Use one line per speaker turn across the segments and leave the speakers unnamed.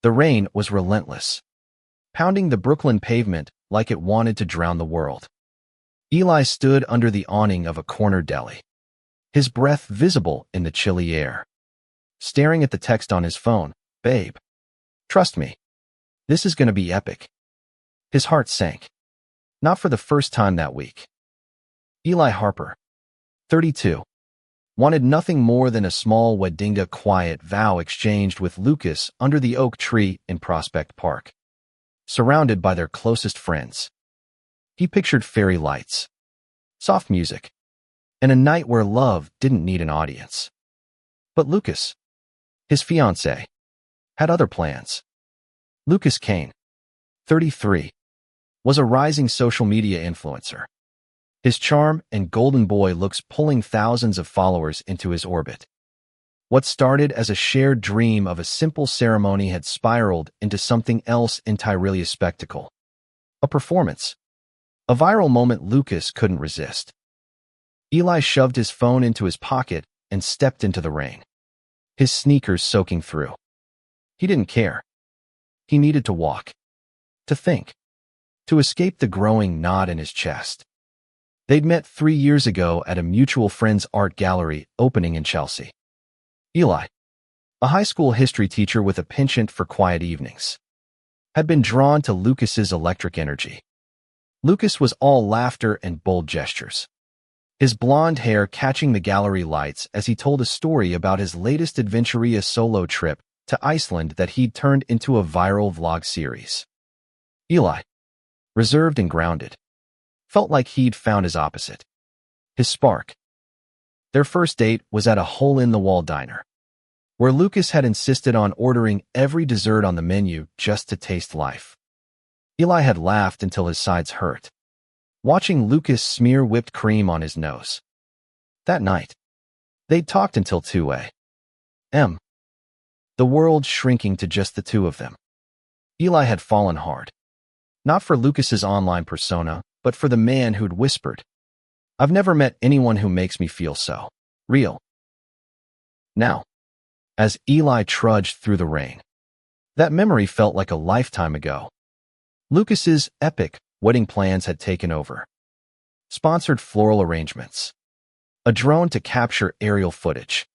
The rain was relentless, pounding the Brooklyn pavement like it wanted to drown the world. Eli stood under the awning of a corner deli, his breath visible in the chilly air, staring at the text on his phone. "Babe, trust me. This is going to be epic." His heart sank. Not for the first time that week. Eli Harper, 32, wanted nothing more than a small weddinga quiet vow exchanged with Lucas under the oak tree in Prospect Park, surrounded by their closest friends. He pictured fairy lights, soft music, and a night where love didn't need an audience. But Lucas, his fiancé, had other plans. Lucas Kane, 33, was a rising social media influencer, his charm and golden boy looks pulling thousands of followers into his orbit. What started as a shared dream of a simple ceremony had spiraled into something else entirely: a spectacle, a performance, a viral moment Lucas couldn't resist. Eli shoved his phone into his pocket and stepped into the rain, his sneakers soaking through. He didn't care. He needed to walk, to think, to escape the growing knot in his chest. They'd met 3 years ago at a mutual friend's art gallery opening in Chelsea. Eli, a high school history teacher with a penchant for quiet evenings, had been drawn to Lucas's electric energy. Lucas was all laughter and bold gestures, his blonde hair catching the gallery lights as he told a story about his latest adventure, a solo trip to Iceland that he'd turned into a viral vlog series. Eli, reserved and grounded, felt like he'd found his opposite, his spark. Their first date was at a hole-in-the-wall diner, where Lucas had insisted on ordering every dessert on the menu just to taste life. Eli had laughed until his sides hurt, watching Lucas smear whipped cream on his nose. That night, they'd talked until 2 a.m., the world shrinking to just the two of them. Eli had fallen hard, not for Lucas's online persona, but for the man who'd whispered, "I've never met anyone who makes me feel so real." Now, as Eli trudged through the rain, that memory felt like a lifetime ago. Lucas's epic wedding plans had taken over. Sponsored floral arrangements, a drone to capture aerial footage,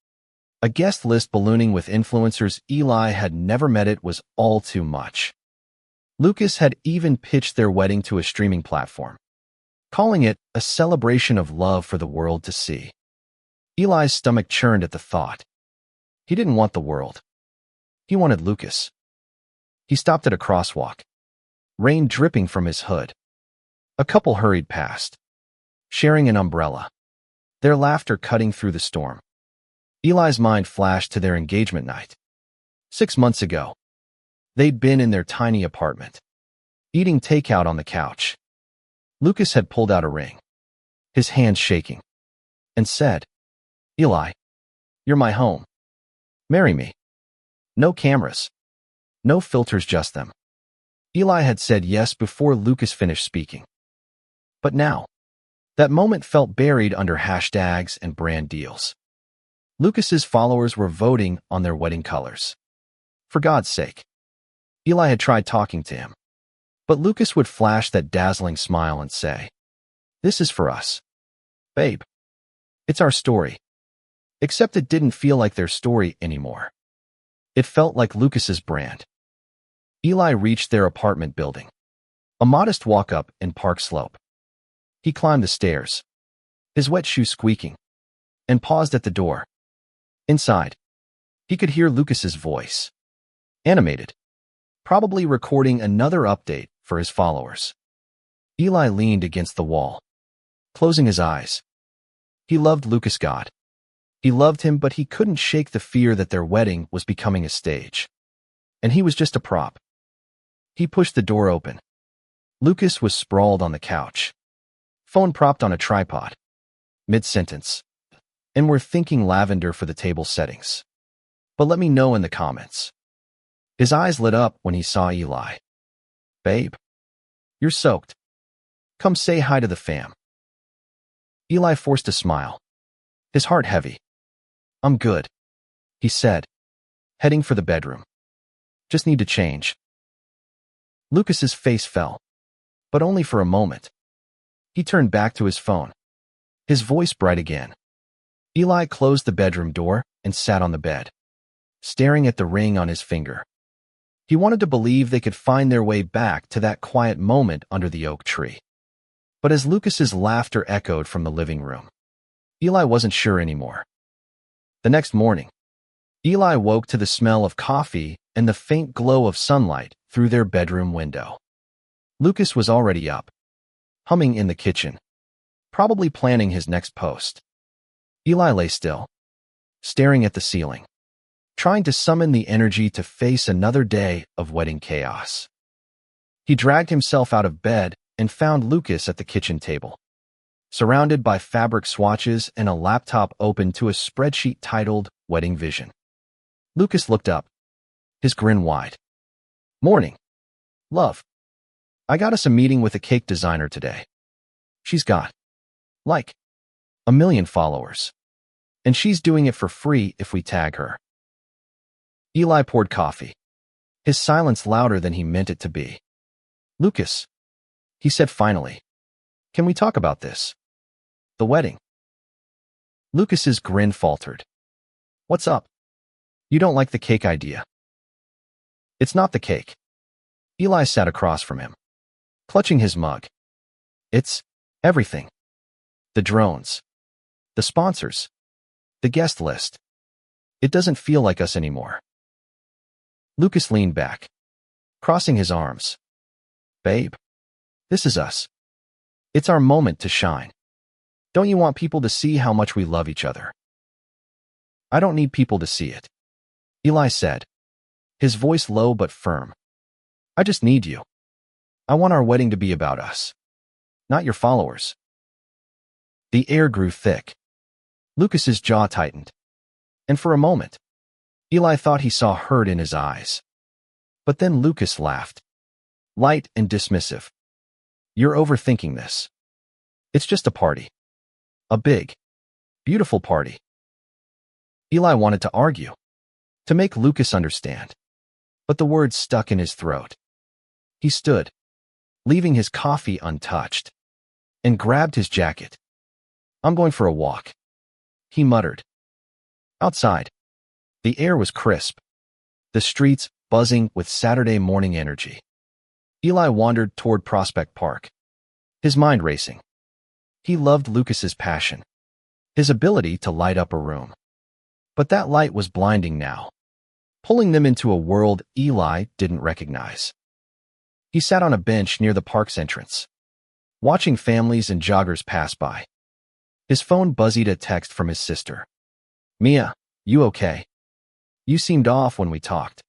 a guest list ballooning with influencers Eli had never met. It was all too much. Lucas had even pitched their wedding to a streaming platform, calling it a celebration of love for the world to see. Eli's stomach churned at the thought. He didn't want the world. He wanted Lucas. He stopped at a crosswalk, rain dripping from his hood. A couple hurried past, sharing an umbrella, their laughter cutting through the storm. Eli's mind flashed to their engagement night. 6 months ago, they'd been in their tiny apartment, eating takeout on the couch. Lucas had pulled out a ring, his hands shaking, and said, "Eli, you're my home. Marry me." No cameras, no filters, just them. Eli had said yes before Lucas finished speaking. But now, that moment felt buried under hashtags and brand deals. Lucas's followers were voting on their wedding colors. For God's sake. Eli had tried talking to him, but Lucas would flash that dazzling smile and say, "This is for us, babe. It's our story." Except it didn't feel like their story anymore. It felt like Lucas's brand. Eli reached their apartment building, a modest walk-up in Park Slope. He climbed the stairs, his wet shoes squeaking, and paused at the door. Inside, he could hear Lucas's voice, animated, probably recording another update for his followers. Eli leaned against the wall, closing his eyes. He loved Lucas God. He loved him, but he couldn't shake the fear that their wedding was becoming a stage, and he was just a prop. He pushed the door open. Lucas was sprawled on the couch, phone propped on a tripod, mid-sentence, "And we're thinking lavender for the table settings. But let me know in the comments." His eyes lit up when he saw Eli. "Babe, you're soaked. Come say hi to the fam." Eli forced a smile, his heart heavy. "I'm good," he said, heading for the bedroom. Just need to change. Lucas's face fell, but only for a moment. He turned back to his phone, his voice bright again. Eli closed the bedroom door and sat on the bed, staring at the ring on his finger. He wanted to believe they could find their way back to that quiet moment under the oak tree. But as Lucas's laughter echoed from the living room, Eli wasn't sure anymore. The next morning, Eli woke to the smell of coffee and the faint glow of sunlight through their bedroom window. Lucas was already up, humming in the kitchen, probably planning his next post. Eli lay still, staring at the ceiling, trying to summon the energy to face another day of wedding chaos. He dragged himself out of bed and found Lucas at the kitchen table, surrounded by fabric swatches and a laptop open to a spreadsheet titled Wedding Vision. Lucas looked up, his grin wide. "Morning, love. I got us a meeting with a cake designer today. She's got, like, 1 million followers. And she's doing it for free if we tag her." Eli poured coffee, his silence louder than he meant it to be. "Lucas," he said finally, "can we talk about this? The wedding." Lucas's grin faltered. "What's up? You don't like the cake idea?" "It's not the cake." Eli sat across from him, clutching his mug. "It's everything. The drones, the sponsors, the guest list. It doesn't feel like us anymore." Lucas leaned back, crossing his arms. "Babe, this is us. It's our moment to shine. Don't you want people to see how much we love each other?" "I don't need people to see it," Eli said, his voice low but firm. "I just need you. I want our wedding to be about us, not your followers." The air grew thick. Lucas's jaw tightened, and for a moment, Eli thought he saw hurt in his eyes. But then Lucas laughed, light and dismissive. "You're overthinking this. It's just a party. A big, beautiful party." Eli wanted to argue, to make Lucas understand, but the words stuck in his throat. He stood, leaving his coffee untouched, and grabbed his jacket. "I'm going for a walk," he muttered. Outside, the air was crisp, the streets buzzing with Saturday morning energy. Eli wandered toward Prospect Park, his mind racing. He loved Lucas's passion, his ability to light up a room. But that light was blinding now, pulling them into a world Eli didn't recognize. He sat on a bench near the park's entrance, watching families and joggers pass by. His phone buzzed a text from his sister. "Mia, you okay? You seemed off when we talked."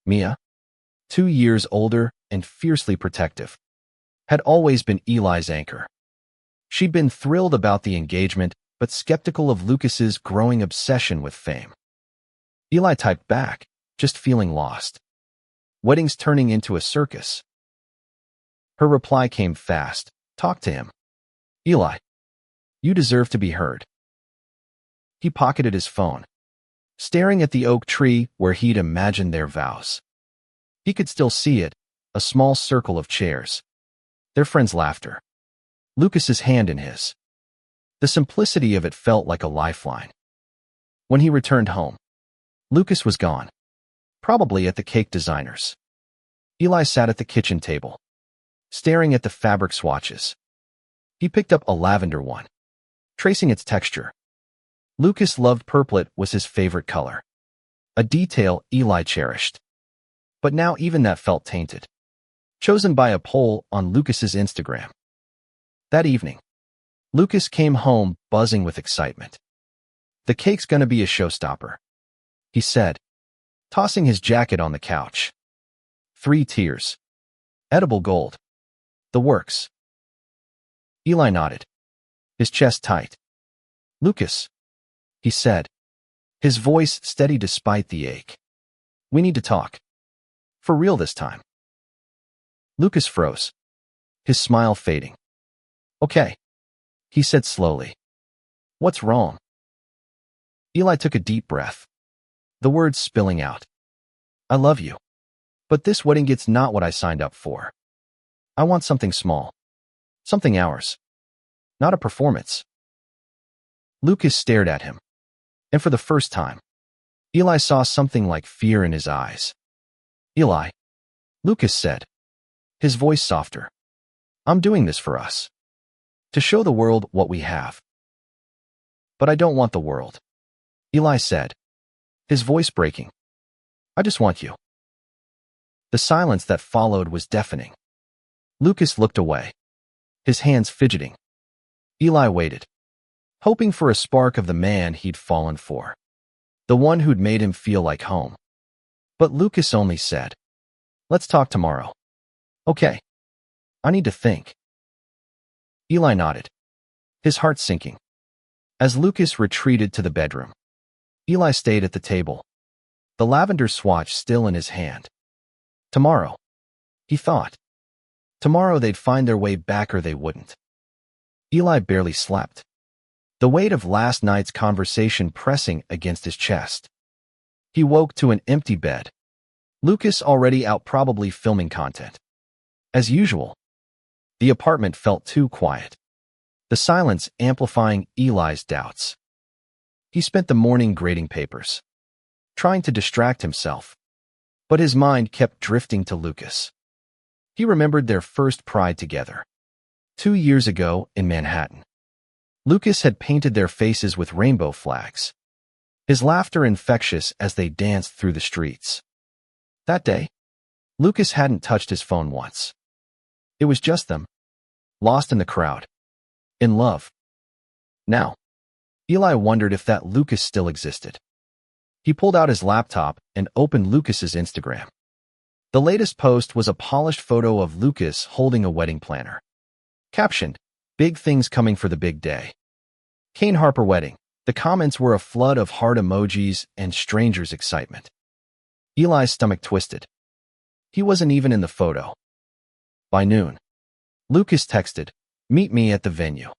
Mia, 2 years older and fiercely protective, had always been Eli's anchor. She'd been thrilled about the engagement, but skeptical of Lucas's growing obsession with fame. Eli typed back, just feeling lost. Weddings turning into a circus. Her reply came fast. "Talk to him. Eli, you deserve to be heard." He pocketed his phone, staring at the oak tree where he'd imagined their vows. He could still see it, a small circle of chairs, their friends' laughter, Lucas's hand in his. The simplicity of it felt like a lifeline. When he returned home, Lucas was gone, probably at the cake designer's. Eli sat at the kitchen table, staring at the fabric swatches. He picked up a lavender one, tracing its texture. Lucas loved purplet was his favorite color, a detail Eli cherished. But now even that felt tainted, chosen by a poll on Lucas's Instagram. That evening, Lucas came home buzzing with excitement. "The cake's gonna be a showstopper," he said, tossing his jacket on the couch. 3 tiers. Edible gold. The works. Eli nodded, his chest tight. "Lucas," he said, his voice steady despite the ache. "We need to talk. For real this time." Lucas froze, his smile fading. "Okay," he said slowly. "What's wrong?" Eli took a deep breath, the words spilling out. "I love you." But this wedding gift's not what I signed up for. I want something small. Something ours. Not a performance. Lucas stared at him. And for the first time, Eli saw something like fear in his eyes. Eli, Lucas said, his voice softer. I'm doing this for us. To show the world what we have. But I don't want the world. Eli said, his voice breaking. I just want you. The silence that followed was deafening. Lucas looked away, his hands fidgeting. Eli waited, hoping for a spark of the man he'd fallen for, the one who'd made him feel like home. But Lucas only said, let's talk tomorrow. Okay. I need to think. Eli nodded, his heart sinking. As Lucas retreated to the bedroom, Eli stayed at the table, the lavender swatch still in his hand. Tomorrow, he thought. Tomorrow they'd find their way back or they wouldn't. Eli barely slept, the weight of last night's conversation pressing against his chest. He woke to an empty bed. Lucas already out, probably filming content. As usual, the apartment felt too quiet, the silence amplifying Eli's doubts. He spent the morning grading papers, trying to distract himself, but his mind kept drifting to Lucas. He remembered their first Pride together, 2 years ago in Manhattan. Lucas had painted their faces with rainbow flags, his laughter infectious as they danced through the streets. That day, Lucas hadn't touched his phone once. It was just them, lost in the crowd, in love. Now, Eli wondered if that Lucas still existed. He pulled out his laptop and opened Lucas's Instagram. The latest post was a polished photo of Lucas holding a wedding planner. Captioned, "Big things coming for the big day. Kane Harper wedding." The comments were a flood of heart emojis and strangers' excitement. Eli's stomach twisted. He wasn't even in the photo. By noon, Lucas texted, "Meet me at the venue.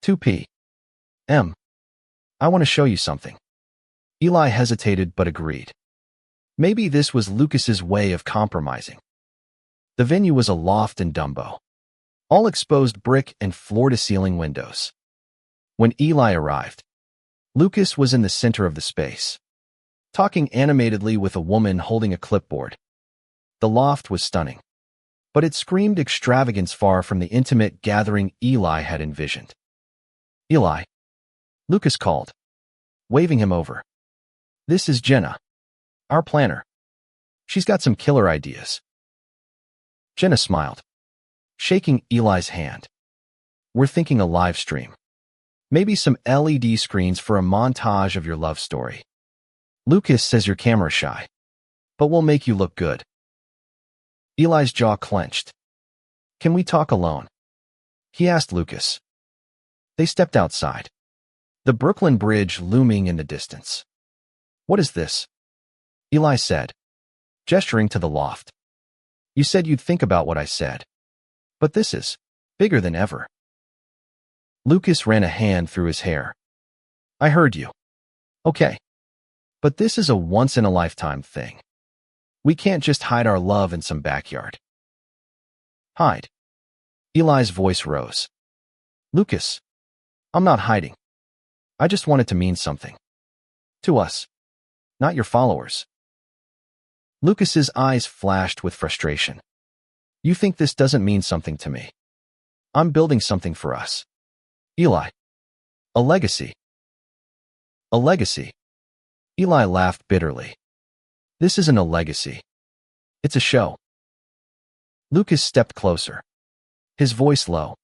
2 p.m. I want to show you something." Eli hesitated but agreed. Maybe this was Lucas's way of compromising. The venue was a loft in Dumbo, all exposed brick and floor-to-ceiling windows. When Eli arrived, Lucas was in the center of the space, talking animatedly with a woman holding a clipboard. The loft was stunning, but it screamed extravagance far from the intimate gathering Eli had envisioned. "Eli," Lucas called, waving him over. "This is Jenna, our planner. She's got some killer ideas." Jenna smiled, shaking Eli's hand. "We're thinking a live stream. Maybe some LED screens for a montage of your love story. Lucas says you're camera shy, but we'll make you look good." Eli's jaw clenched. "Can we talk alone?" he asked Lucas. They stepped outside, the Brooklyn Bridge looming in the distance. "What is this?" Eli said, gesturing to the loft. "You said you'd think about what I said, but this is bigger than ever." Lucas ran a hand through his hair. "I heard you. Okay. But this is a once-in-a-lifetime thing. We can't just hide our love in some backyard." "Hide?" Eli's voice rose. "Lucas, I'm not hiding. I just want it to mean something. To us, not your followers." Lucas's eyes flashed with frustration. "You think this doesn't mean something to me? I'm building something for us. Eli. A legacy." "A legacy?" Eli laughed bitterly. "This isn't a legacy. It's a show." Lucas stepped closer, his voice low.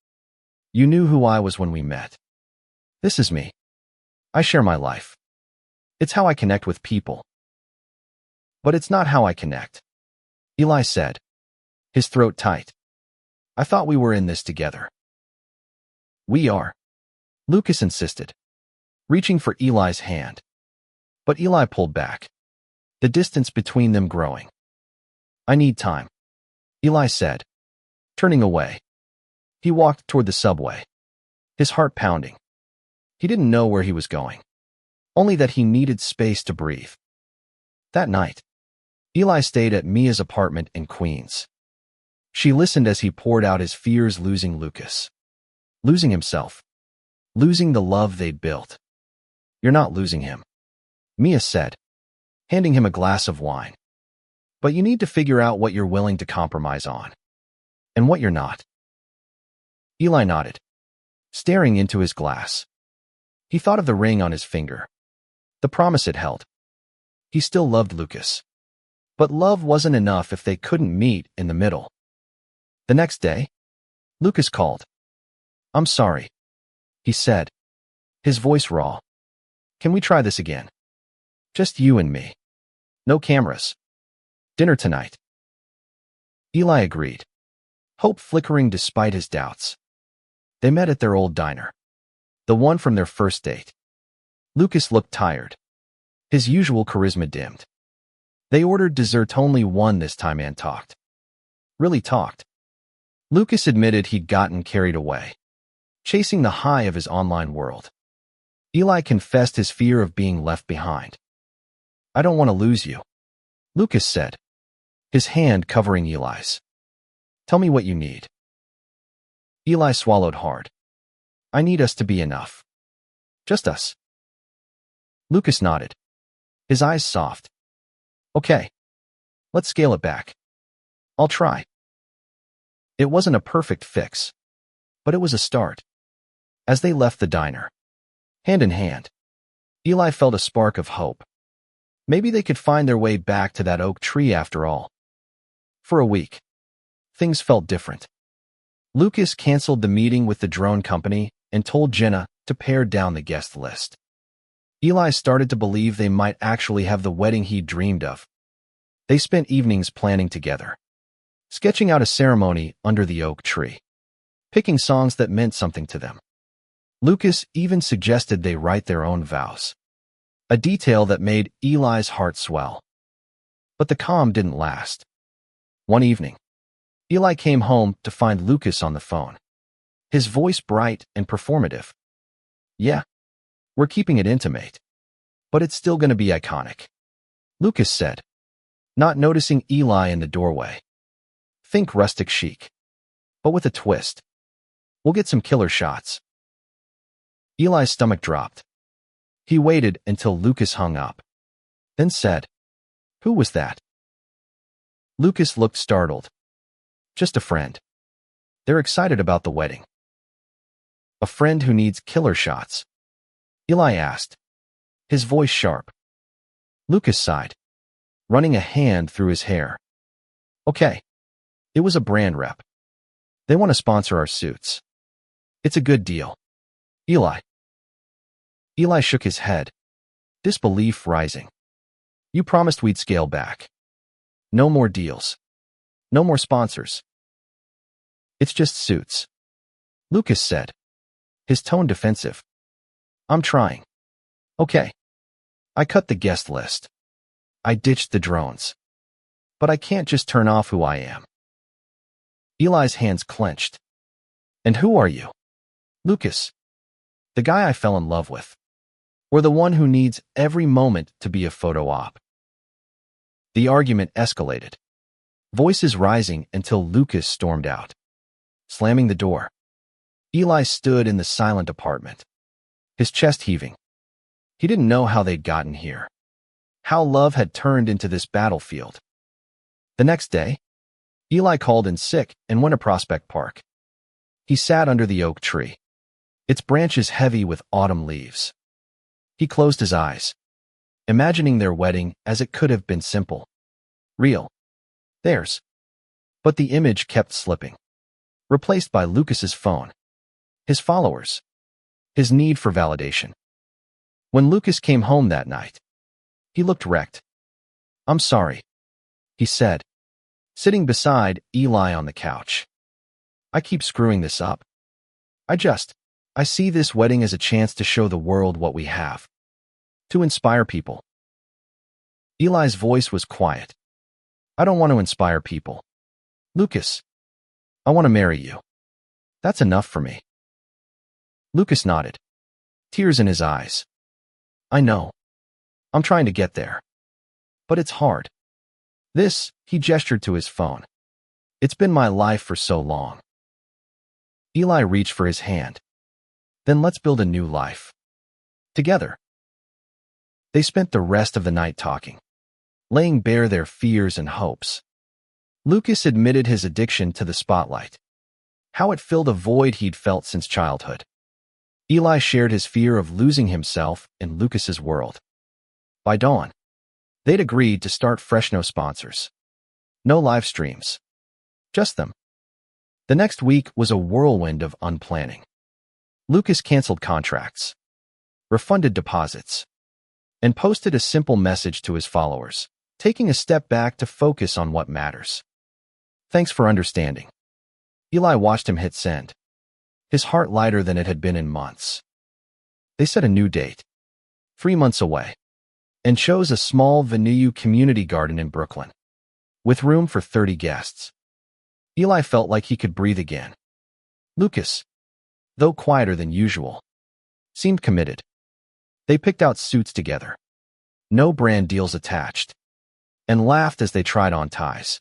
"You knew who I was when we met. This is me. I share my life. It's how I connect with people." "But it's not how I connect," Eli said, his throat tight. "I thought we were in this together." "We are," Lucas insisted, reaching for Eli's hand. But Eli pulled back, the distance between them growing. "I need time," Eli said, turning away. He walked toward the subway, his heart pounding. He didn't know where he was going, only that he needed space to breathe. That night, Eli stayed at Mia's apartment in Queens. She listened as he poured out his fears, losing Lucas, losing himself, losing the love they'd built. "You're not losing him," Mia said, handing him a glass of wine. "But you need to figure out what you're willing to compromise on, and what you're not." Eli nodded, staring into his glass. He thought of the ring on his finger, the promise it held. He still loved Lucas. But love wasn't enough if they couldn't meet in the middle. The next day, Lucas called. "I'm sorry," he said, his voice raw. "Can we try this again? Just you and me. No cameras. Dinner tonight." Eli agreed, hope flickering despite his doubts. They met at their old diner, the one from their first date. Lucas looked tired, his usual charisma dimmed. They ordered dessert only one this time and talked. Really talked. Lucas admitted he'd gotten carried away, chasing the high of his online world. Eli confessed his fear of being left behind. "I don't want to lose you," Lucas said, his hand covering Eli's. "Tell me what you need." Eli swallowed hard. "I need us to be enough. Just us." Lucas nodded, his eyes soft. "Okay. Let's scale it back. I'll try." It wasn't a perfect fix, but it was a start. As they left the diner, hand in hand, Eli felt a spark of hope. Maybe they could find their way back to that oak tree after all. For a week, things felt different. Lucas canceled the meeting with the drone company and told Jenna to pare down the guest list. Eli started to believe they might actually have the wedding he dreamed of. They spent evenings planning together, sketching out a ceremony under the oak tree, picking songs that meant something to them. Lucas even suggested they write their own vows, a detail that made Eli's heart swell. But the calm didn't last. One evening, Eli came home to find Lucas on the phone, his voice bright and performative. "Yeah, we're keeping it intimate, but it's still going to be iconic," Lucas said, not noticing Eli in the doorway. "Think rustic chic, but with a twist. We'll get some killer shots." Eli's stomach dropped. He waited until Lucas hung up, then said, "Who was that?" Lucas looked startled. "Just a friend. They're excited about the wedding." "A friend who needs killer shots?" Eli asked, his voice sharp. Lucas sighed, running a hand through his hair. "Okay. It was a brand rep. They want to sponsor our suits. It's a good deal." "Eli." Eli shook his head, disbelief rising. "You promised we'd scale back. No more deals. No more sponsors." "It's just suits," Lucas said, his tone defensive. "I'm trying. Okay. I cut the guest list. I ditched the drones. But I can't just turn off who I am." Eli's hands clenched. "And who are you?" "Lucas. The guy I fell in love with. Or the one who needs every moment to be a photo op." The argument escalated, voices rising until Lucas stormed out, slamming the door. Eli stood in the silent apartment, his chest heaving. He didn't know how they'd gotten here, how love had turned into this battlefield. The next day, Eli called in sick and went to Prospect Park. He sat under the oak tree, its branches heavy with autumn leaves. He closed his eyes, imagining their wedding as it could have been simple, real, theirs. But the image kept slipping, replaced by Lucas's phone, his followers, his need for validation. When Lucas came home that night, he looked wrecked. "I'm sorry," he said, sitting beside Eli on the couch. "I keep screwing this up. I see this wedding as a chance to show the world what we have, to inspire people." Eli's voice was quiet. "I don't want to inspire people, Lucas. I want to marry you. That's enough for me." Lucas nodded, tears in his eyes. "I know. I'm trying to get there. But it's hard. He gestured to his phone. It's been my life for so long. Eli reached for his hand. Then let's build a new life. Together. They spent the rest of the night talking, laying bare their fears and hopes. Lucas admitted his addiction to the spotlight, how it filled a void he'd felt since childhood. Eli shared his fear of losing himself in Lucas's world. By dawn, they'd agreed to start fresh. No sponsors. No live streams. Just them. The next week was a whirlwind of unplanning. Lucas canceled contracts, refunded deposits, and posted a simple message to his followers, taking a step back to focus on what matters. Thanks for understanding. Eli watched him hit send, his heart lighter than it had been in months. They set a new date, 3 months away, and chose a small venue community garden in Brooklyn, with room for 30 guests. Eli felt like he could breathe again. Lucas, though quieter than usual, seemed committed. They picked out suits together, no brand deals attached, and laughed as they tried on ties.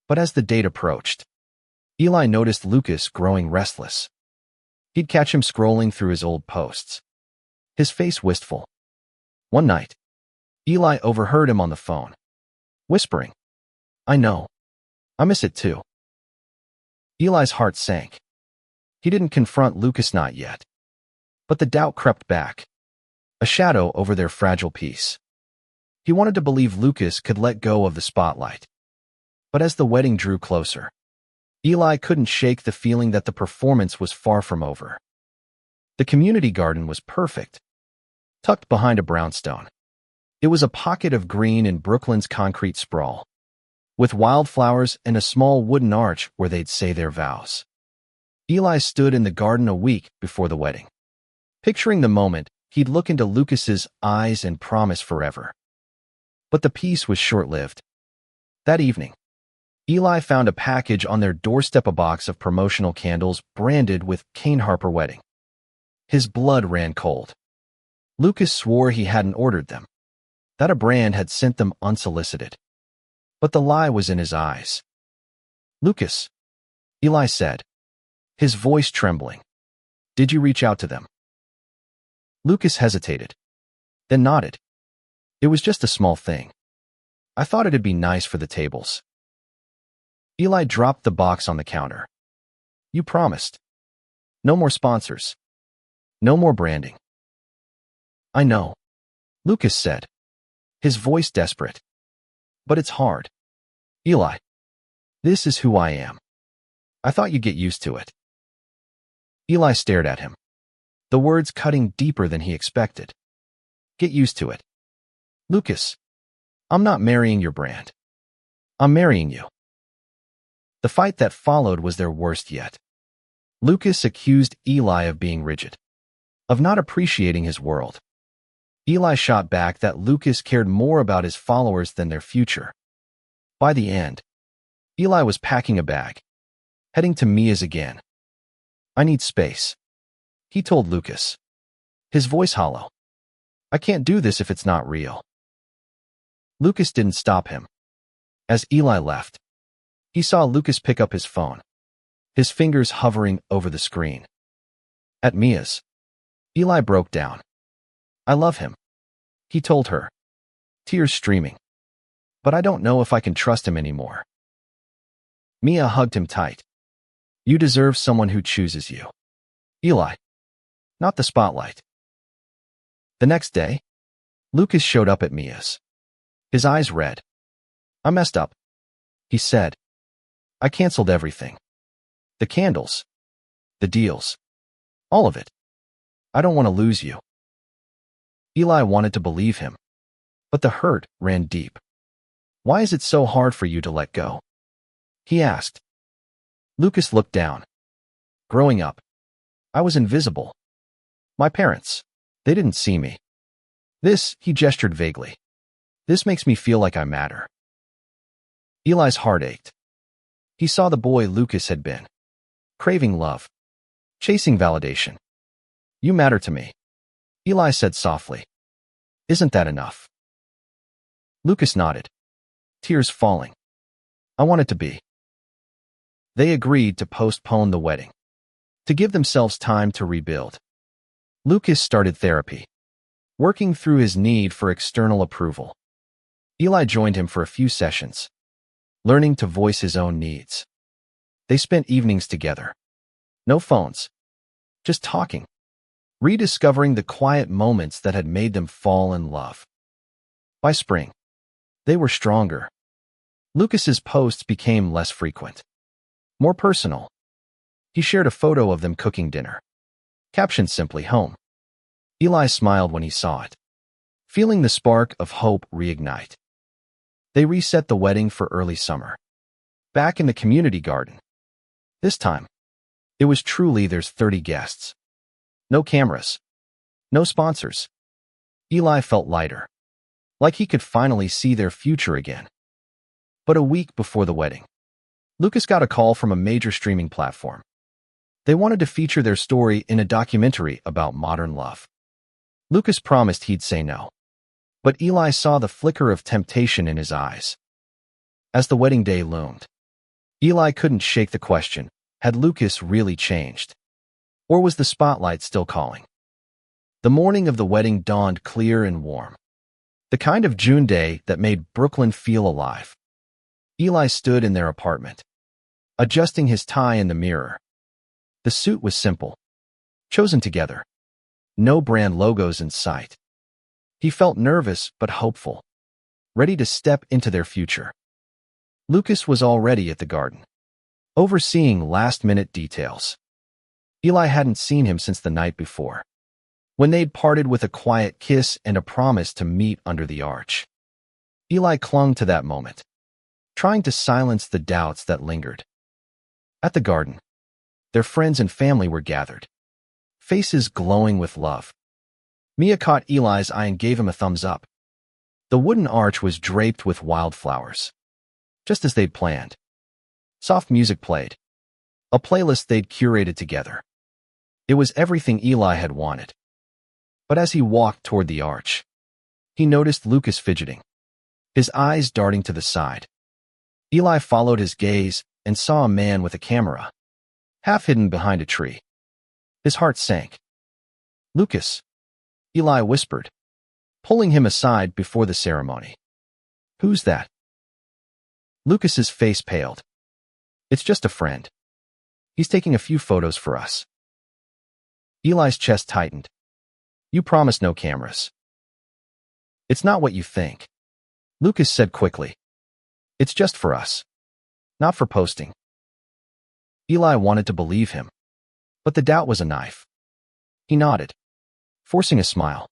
But as the date approached, Eli noticed Lucas growing restless. He'd catch him scrolling through his old posts, his face wistful. One night, Eli overheard him on the phone, whispering, "I know. I miss it too." Eli's heart sank. He didn't confront Lucas, not yet. But the doubt crept back, a shadow over their fragile peace. He wanted to believe Lucas could let go of the spotlight. But as the wedding drew closer, Eli couldn't shake the feeling that the performance was far from over. The community garden was perfect, tucked behind a brownstone. It was a pocket of green in Brooklyn's concrete sprawl, with wildflowers and a small wooden arch where they'd say their vows. Eli stood in the garden a week before the wedding. Picturing the moment, he'd look into Lucas's eyes and promise forever. But the peace was short-lived. That evening, Eli found a package on their doorstep, a box of promotional candles branded with Kane Harper Wedding. His blood ran cold. Lucas swore he hadn't ordered them, that a brand had sent them unsolicited. But the lie was in his eyes. "Lucas," Eli said, his voice trembling, "did you reach out to them?" Lucas hesitated, then nodded. "It was just a small thing. I thought it'd be nice for the tables." Eli dropped the box on the counter. "You promised. No more sponsors. No more branding." "I know," Lucas said, his voice desperate. "But it's hard. Eli, this is who I am. I thought you'd get used to it." Eli stared at him, the words cutting deeper than he expected. "Get used to it. Lucas, I'm not marrying your brand. I'm marrying you." The fight that followed was their worst yet. Lucas accused Eli of being rigid, of not appreciating his world. Eli shot back that Lucas cared more about his followers than their future. By the end, Eli was packing a bag, heading to Mia's again. "I need space," he told Lucas, his voice hollow. "I can't do this if it's not real." Lucas didn't stop him. As Eli left, he saw Lucas pick up his phone, his fingers hovering over the screen. At Mia's, Eli broke down. "I love him," he told her, tears streaming. "But I don't know if I can trust him anymore." Mia hugged him tight. "You deserve someone who chooses you, Eli, not the spotlight." The next day, Lucas showed up at Mia's, his eyes red. "I messed up," he said. "I canceled everything. The candles, the deals, all of it. I don't want to lose you." Eli wanted to believe him, but the hurt ran deep. "Why is it so hard for you to let go?" he asked. Lucas looked down. "Growing up, I was invisible. My parents, they didn't see me. He gestured vaguely. This makes me feel like I matter." Eli's heart ached. He saw the boy Lucas had been, craving love, chasing validation. "You matter to me," Eli said softly. "Isn't that enough?" Lucas nodded. tears falling. I want it to be. They agreed to postpone the wedding, to give themselves time to rebuild. Lucas started therapy, working through his need for external approval. Eli joined him for a few sessions, learning to voice his own needs. They spent evenings together. No phones, just talking, rediscovering the quiet moments that had made them fall in love. By spring, they were stronger. Lucas's posts became less frequent, more personal. He shared a photo of them cooking dinner, captioned simply home. Eli smiled when he saw it, feeling the spark of hope reignite. They reset the wedding for early summer, back in the community garden. This time, it was truly there's 30 guests. No cameras, no sponsors. Eli felt lighter, like he could finally see their future again. But a week before the wedding, Lucas got a call from a major streaming platform. They wanted to feature their story in a documentary about modern love. Lucas promised he'd say no, but Eli saw the flicker of temptation in his eyes. As the wedding day loomed, Eli couldn't shake the question, had Lucas really changed? Or was the spotlight still calling? The morning of the wedding dawned clear and warm, the kind of June day that made Brooklyn feel alive. Eli stood in their apartment, adjusting his tie in the mirror. The suit was simple, chosen together. No brand logos in sight. He felt nervous but hopeful, ready to step into their future. Lucas was already at the garden, overseeing last-minute details. Eli hadn't seen him since the night before, when they'd parted with a quiet kiss and a promise to meet under the arch. Eli clung to that moment, trying to silence the doubts that lingered. At the garden, their friends and family were gathered, faces glowing with love. Mia caught Eli's eye and gave him a thumbs up. The wooden arch was draped with wildflowers, just as they'd planned. Soft music played, a playlist they'd curated together. It was everything Eli had wanted. But as he walked toward the arch, he noticed Lucas fidgeting, his eyes darting to the side. Eli followed his gaze and saw a man with a camera, half hidden behind a tree. His heart sank. Lucas, Eli whispered, pulling him aside before the ceremony. Who's that? Lucas's face paled. It's just a friend. He's taking a few photos for us. Eli's chest tightened. You promised no cameras. It's not what you think, Lucas said quickly. It's just for us, not for posting. Eli wanted to believe him, but the doubt was a knife. He nodded, forcing a smile,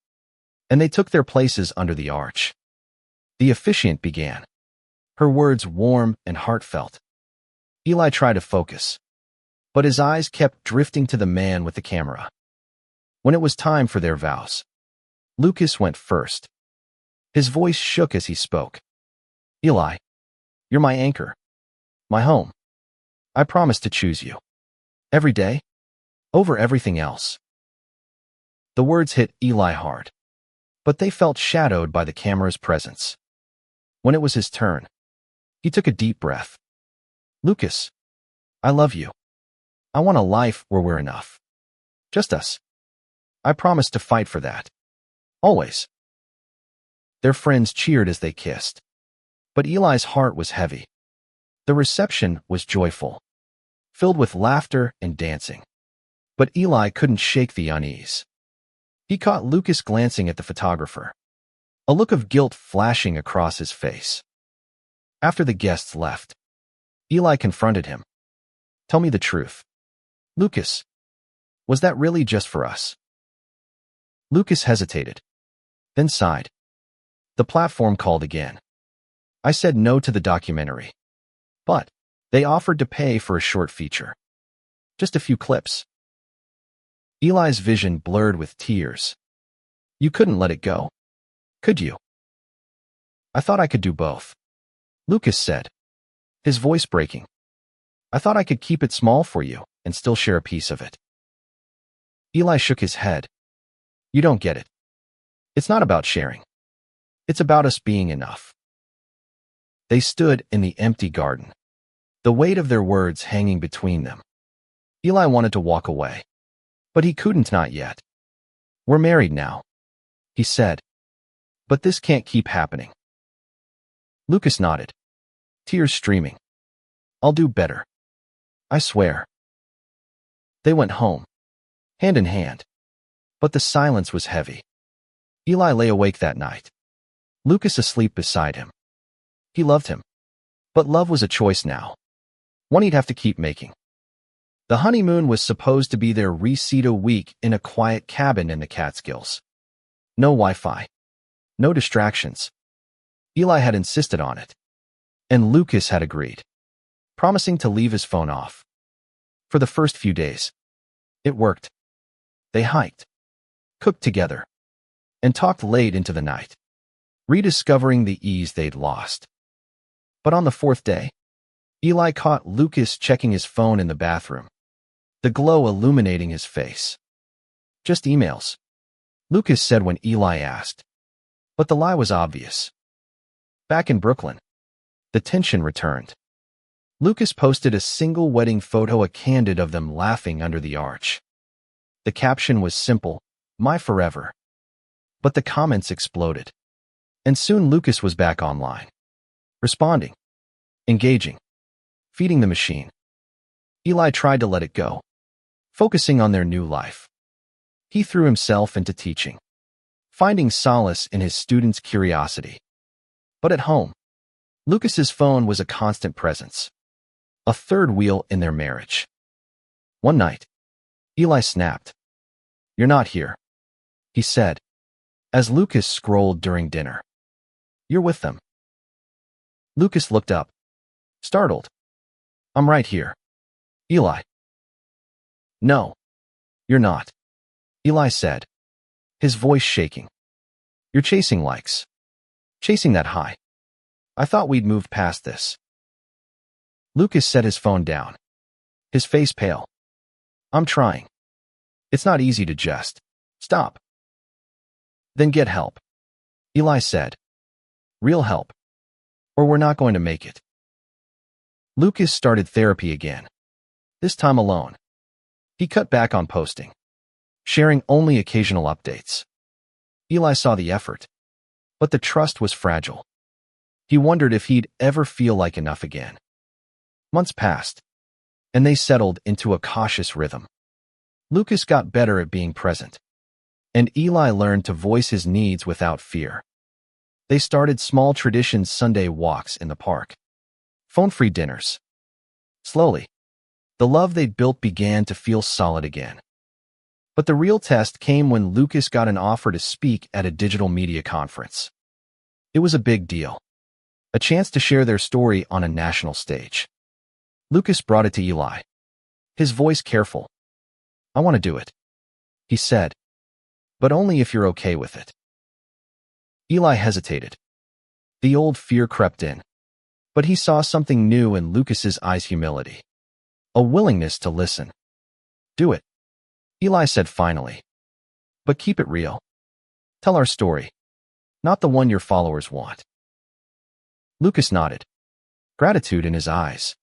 and they took their places under the arch. The officiant began, her words warm and heartfelt. Eli tried to focus, but his eyes kept drifting to the man with the camera. When it was time for their vows, Lucas went first. His voice shook as he spoke. Eli, you're my anchor, my home. I promise to choose you, every day, over everything else. The words hit Eli hard, but they felt shadowed by the camera's presence. When it was his turn, he took a deep breath. Lucas, I love you. I want a life where we're enough. Just us. I promise to fight for that. Always. Their friends cheered as they kissed, but Eli's heart was heavy. The reception was joyful, filled with laughter and dancing. But Eli couldn't shake the unease. He caught Lucas glancing at the photographer, a look of guilt flashing across his face. After the guests left, Eli confronted him. Tell me the truth. Lucas, was that really just for us? Lucas hesitated, then sighed. The platform called again. I said no to the documentary, but they offered to pay for a short feature. Just a few clips. Eli's vision blurred with tears. You couldn't let it go, could you? I thought I could do both, Lucas said, his voice breaking. I thought I could keep it small for you and still share a piece of it. Eli shook his head. You don't get it. It's not about sharing. It's about us being enough. They stood in the empty garden, the weight of their words hanging between them. Eli wanted to walk away, but he couldn't, not yet. "We're married now," he said. "But this can't keep happening." Lucas nodded, tears streaming. "I'll do better. I swear." They went home, hand in hand. But the silence was heavy. Eli lay awake that night, Lucas asleep beside him. He loved him, but love was a choice now, one he'd have to keep making. The honeymoon was supposed to be their recita week in a quiet cabin in the Catskills. No Wi-Fi, no distractions. Eli had insisted on it, and Lucas had agreed, promising to leave his phone off. For the first few days, it worked. They hiked, cooked together, and talked late into the night, rediscovering the ease they'd lost. But on the fourth day, Eli caught Lucas checking his phone in the bathroom, the glow illuminating his face. "Just emails," Lucas said when Eli asked. But the lie was obvious. Back in Brooklyn, the tension returned. Lucas posted a single wedding photo, a candid of them laughing under the arch. The caption was simple, "My forever." But the comments exploded. And soon Lucas was back online, responding, engaging, feeding the machine. Eli tried to let it go, focusing on their new life. He threw himself into teaching, finding solace in his students' curiosity. But at home, Lucas's phone was a constant presence, a third wheel in their marriage. One night, Eli snapped. "You're not here," he said, as Lucas scrolled during dinner. "You're with them." Lucas looked up, startled. "I'm right here, Eli." "No, you're not," Eli said, his voice shaking. "You're chasing likes. Chasing that high. I thought we'd moved past this." Lucas set his phone down, his face pale. "I'm trying. It's not easy to just stop." "Then get help," Eli said. "Real help, or we're not going to make it." Lucas started therapy again, this time alone. He cut back on posting, sharing only occasional updates. Eli saw the effort, but the trust was fragile. He wondered if he'd ever feel like enough again. Months passed, and they settled into a cautious rhythm. Lucas got better at being present, and Eli learned to voice his needs without fear. They started small traditions: Sunday walks in the park, phone-free dinners. Slowly, the love they'd built began to feel solid again. But the real test came when Lucas got an offer to speak at a digital media conference. It was a big deal, a chance to share their story on a national stage. Lucas brought it to Eli, his voice careful. "I want to do it," he said, "but only if you're okay with it." Eli hesitated. The old fear crept in, but he saw something new in Lucas's eyes: humility, a willingness to listen. "Do it," Eli said finally. "But keep it real. Tell our story, not the one your followers want." Lucas nodded, gratitude in his eyes.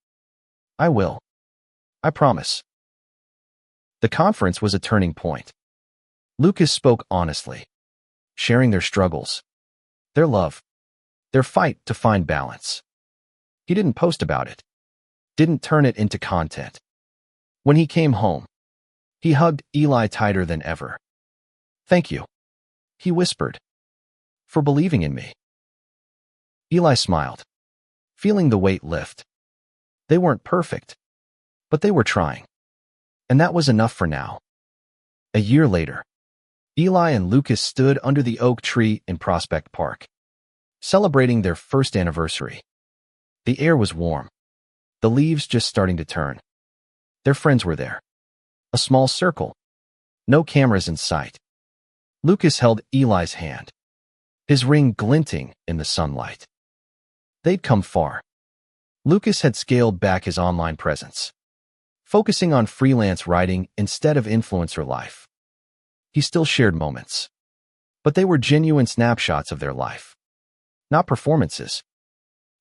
"I will. I promise." The conference was a turning point. Lucas spoke honestly, sharing their struggles, their love, their fight to find balance. He didn't post about it, didn't turn it into content. When he came home, he hugged Eli tighter than ever. "Thank you," he whispered, "for believing in me." Eli smiled, feeling the weight lift. They weren't perfect, but they were trying. And that was enough for now. A year later, Eli and Lucas stood under the oak tree in Prospect Park, celebrating their first anniversary. The air was warm, the leaves just starting to turn. Their friends were there. A small circle, no cameras in sight. Lucas held Eli's hand, his ring glinting in the sunlight. They'd come far. Lucas had scaled back his online presence, focusing on freelance writing instead of influencer life. He still shared moments, but they were genuine snapshots of their life, not performances.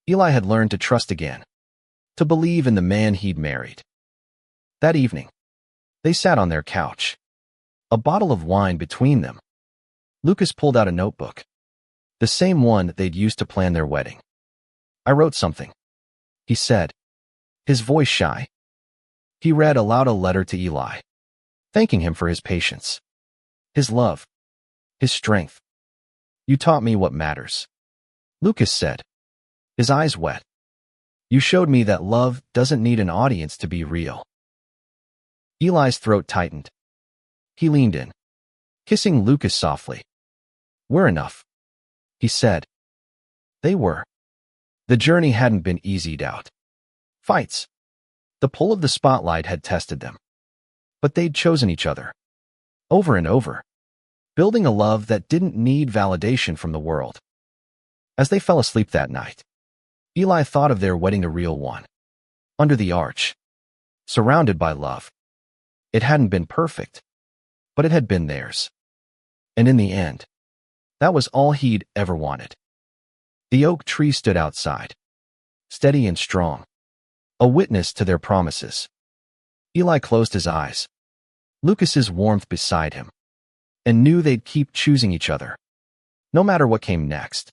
Eli had learned to trust again, to believe in the man he'd married. That evening, they sat on their couch, a bottle of wine between them. Lucas pulled out a notebook, the same one they'd used to plan their wedding. "I wrote something," he said, his voice shy. He read aloud a letter to Eli, thanking him for his patience, his love, his strength. "You taught me what matters," Lucas said, his eyes wet. "You showed me that love doesn't need an audience to be real." Eli's throat tightened. He leaned in, kissing Lucas softly. "We're enough," he said. They were. The journey hadn't been easied out. Fights. The pull of the spotlight had tested them. But they'd chosen each other, over and over, building a love that didn't need validation from the world. As they fell asleep that night, Eli thought of their wedding, a real one, under the arch, surrounded by love. It hadn't been perfect, but it had been theirs. And in the end, that was all he'd ever wanted. The oak tree stood outside, steady and strong, a witness to their promises. Eli closed his eyes, Lucas's warmth beside him, and knew they'd keep choosing each other, no matter what came next.